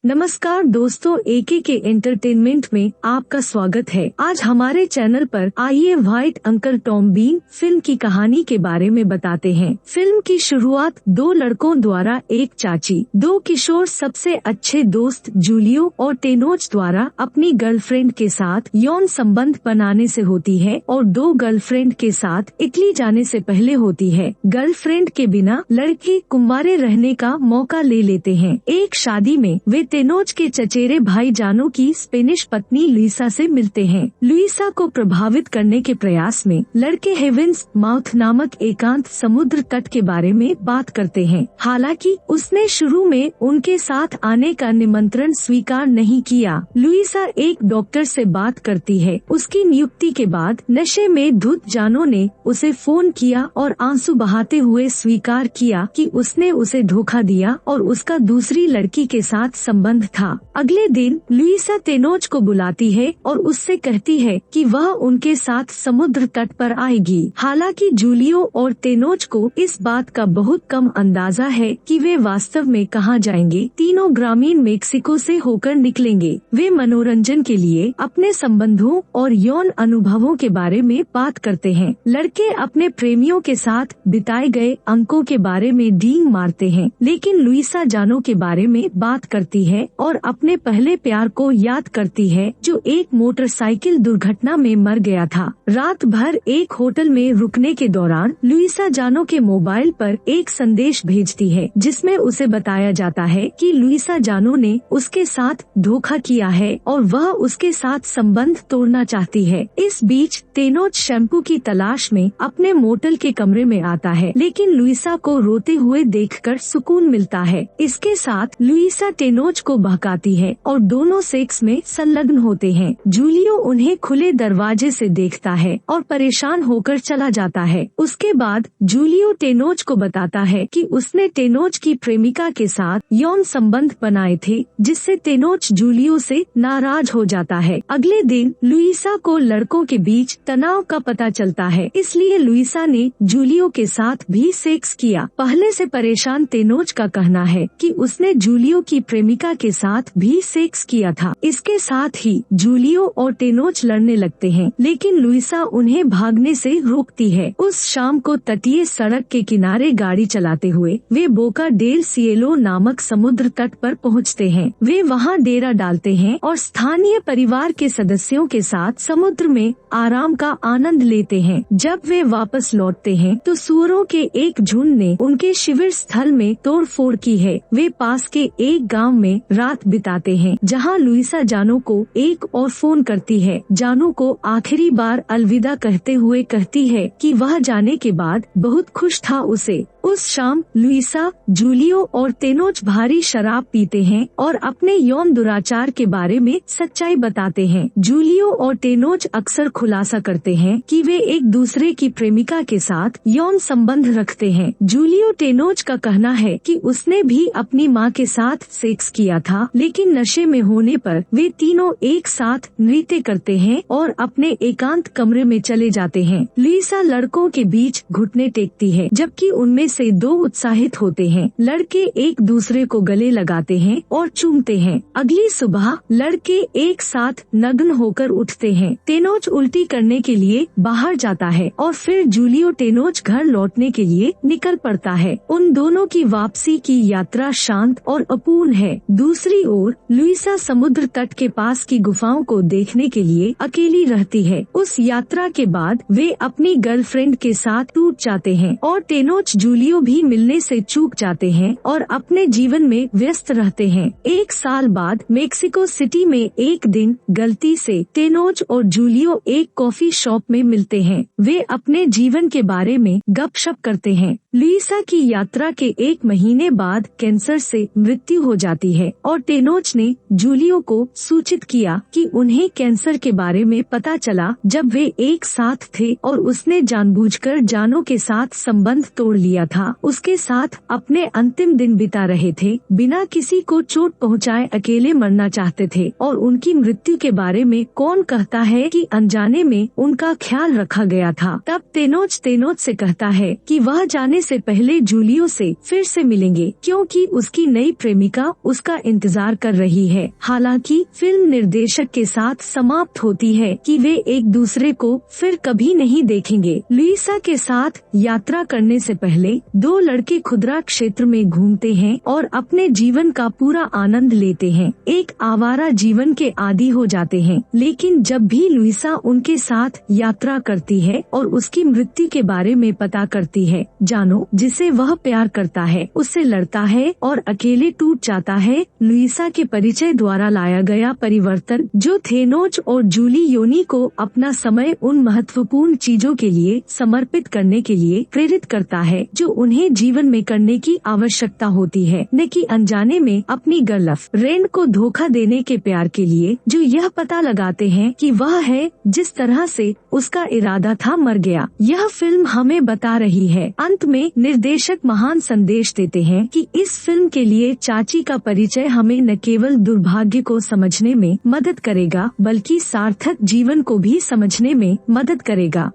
नमस्कार दोस्तों, एके के एंटरटेनमेंट में आपका स्वागत है। आज हमारे चैनल पर आइए white uncle Tom Bean film की कहानी के बारे में बताते हैं। फिल्म की शुरुआत दो लड़कों द्वारा एक चाची, दो किशोर सबसे अच्छे दोस्त जूलियो और टेनोच द्वारा अपनी गर्लफ्रेंड के साथ यौन संबंध बनाने से होती है और दो गर्लफ्रेंड के साथ इटली जाने से पहले होती है। गर्लफ्रेंड के बिना लड़के कुंवारे रहने का मौका ले लेते हैं। एक शादी में वे टेनोच के चचेरे भाई जानो की स्पेनिश पत्नी लुइसा से मिलते हैं। लुइसा को प्रभावित करने के प्रयास में लड़के हेवेंस माउथ नामक एकांत समुद्र तट के बारे में बात करते हैं। हालांकि उसने शुरू में उनके साथ आने का निमंत्रण स्वीकार नहीं किया। लुइसा एक डॉक्टर से बात करती है। उसकी नियुक्ति के बाद नशे में धुत जानो ने उसे फोन किया और आंसू बहाते हुए स्वीकार किया कि उसने उसे धोखा दिया और उसका दूसरी लड़की के साथ संबंध था। अगले दिन लुइसा टेनोच को बुलाती है और उससे कहती है कि वह उनके साथ समुद्र तट पर आएगी। हालांकि जूलियो और टेनोच को इस बात का बहुत कम अंदाजा है कि वे वास्तव में कहाँ जाएंगे। तीनों ग्रामीण मेक्सिको से होकर निकलेंगे। वे मनोरंजन के लिए अपने संबंधों और यौन अनुभवों के बारे में बात करते हैं। लड़के अपने प्रेमियों के साथ बिताए गए अंकों के बारे में डींग मारते हैं, लेकिन लुइसा जानो के बारे में बात करती है और अपने पहले प्यार को याद करती है जो एक मोटरसाइकिल दुर्घटना में मर गया था। रात भर एक होटल में रुकने के दौरान लुइसा जानो के मोबाइल पर एक संदेश भेजती है जिसमें उसे बताया जाता है कि लुइसा जानो ने उसके साथ धोखा किया है और वह उसके साथ संबंध तोड़ना चाहती है। इस बीच टेनोच शैम्पू की तलाश में अपने मोटल के कमरे में आता है, लेकिन लुइसा को रोते हुए देखकर सुकून मिलता है। इसके साथ लुइसा टेनोच को बहकाती है और दोनों सेक्स में संलग्न होते हैं। जूलियो उन्हें खुले दरवाजे से देखता है और परेशान होकर चला जाता है। उसके बाद जूलियो टेनोच को बताता है कि उसने टेनोच की प्रेमिका के साथ यौन संबंध बनाए थे, जिससे टेनोच जूलियो से नाराज हो जाता है। अगले दिन लुइसा को लड़कों के बीच तनाव का पता चलता है, इसलिए लुइसा ने जूलियो के साथ भी सेक्स किया। पहले से परेशान टेनोच का कहना है कि उसने जूलियो की प्रेमिका के साथ भी सेक्स किया था। इसके साथ ही जूलियो और टेनोच लड़ने लगते हैं, लेकिन लुइसा उन्हें भागने से रोकती है। उस शाम को तटीय सड़क के किनारे गाड़ी चलाते हुए वे बोका डेल सिएलो नामक समुद्र तट पर पहुंचते हैं। वे वहां डेरा डालते हैं और स्थानीय परिवार के सदस्यों के साथ समुद्र में आराम का आनंद लेते हैं। जब वे वापस लौटते हैं तो सूअरों के एक झुंड ने उनके शिविर स्थल में तोड़फोड़ की है। वे पास के एक गांव में रात बिताते हैं, जहां लुइसा जानो को एक और फोन करती है। जानो को आखिरी बार अलविदा कहते हुए कहती है कि वह जाने के बाद बहुत खुश था उसे। उस शाम लुइसा, जूलियो और टेनोच भारी शराब पीते हैं और अपने यौन दुराचार के बारे में सच्चाई बताते हैं। जूलियो और टेनोच अक्सर खुलासा करते हैं कि वे एक दूसरे की प्रेमिका के साथ यौन संबंध रखते हैं। जूलियो टेनोच का कहना है कि उसने भी अपनी माँ के साथ सेक्स किया था, लेकिन नशे में होने पर वे तीनों एक साथ नृत्य करते हैं और अपने एकांत कमरे में चले जाते हैं। लुइसा लड़कों के बीच घुटने टेकती है, जबकि उनमें से दो उत्साहित होते हैं। लड़के एक दूसरे को गले लगाते हैं और चूमते हैं। अगली सुबह लड़के एक साथ नग्न होकर उठते हैं। टेनोच उल्टी करने के लिए बाहर जाता है और फिर जूलियो टेनोच घर लौटने के लिए निकल पड़ता है। उन दोनों की वापसी की यात्रा शांत और अपूर्ण है। दूसरी ओर लुइसा समुद्र तट के पास की गुफाओं को देखने के लिए अकेली रहती है। उस यात्रा के बाद वे अपनी गर्लफ्रेंड के साथ टूट जाते हैं और टेनोच जूलियो भी मिलने से चूक जाते हैं और अपने जीवन में व्यस्त रहते हैं। एक साल बाद मेक्सिको सिटी में एक दिन गलती से टेनोच और जूलियो एक कॉफी शॉप में मिलते हैं। वे अपने जीवन के बारे में गपशप करते हैं। लुइसा की यात्रा के एक महीने बाद कैंसर से मृत्यु हो जाती है और टेनोच ने जूलियो को सूचित किया कि उन्हें कैंसर के बारे में पता चला जब वे एक साथ थे और उसने जानबूझकर जानो के साथ संबंध तोड़ लिया था। उसके साथ अपने अंतिम दिन बिता रहे थे, बिना किसी को चोट पहुंचाए अकेले मरना चाहते थे और उनकी मृत्यु के बारे में कौन कहता है कि अनजाने में उनका ख्याल रखा गया था। तब टेनोच से कहता है कि वह जाने से पहले जूलियो से फिर से मिलेंगे, क्योंकि उसकी नई प्रेमिका उसका इंतजार कर रही है। हालांकि फिल्म निर्देशक के साथ समाप्त होती है कि वे एक दूसरे को फिर कभी नहीं देखेंगे। लुइसा के साथ यात्रा करने से पहले दो लड़के खुदरा क्षेत्र में घूमते हैं और अपने जीवन का पूरा आनंद लेते हैं, एक आवारा जीवन के आदी हो जाते हैं। लेकिन जब भी लुइसा उनके साथ यात्रा करती है और उसकी मृत्यु के बारे में पता करती है, जानो जिसे वह प्यार करता है उससे लड़ता है और अकेले टूट जाता है। लुइसा के परिचय द्वारा लाया गया परिवर्तन जो थेनोच और जूलियोनी को अपना समय उन महत्वपूर्ण चीजों के लिए समर्पित करने के लिए प्रेरित करता है जो उन्हें जीवन में करने की आवश्यकता होती है, न कि अनजाने में अपनी गर्लफ्रेंड को धोखा देने के प्यार के लिए जो यह पता लगाते हैं कि वह है जिस तरह से उसका इरादा था मर गया। यह फिल्म हमें बता रही है। अंत में निर्देशक महान संदेश देते हैं कि इस फिल्म के लिए चाची का परिचय हमें न केवल दुर्भाग्य को समझने में मदद करेगा बल्कि सार्थक जीवन को भी समझने में मदद करेगा।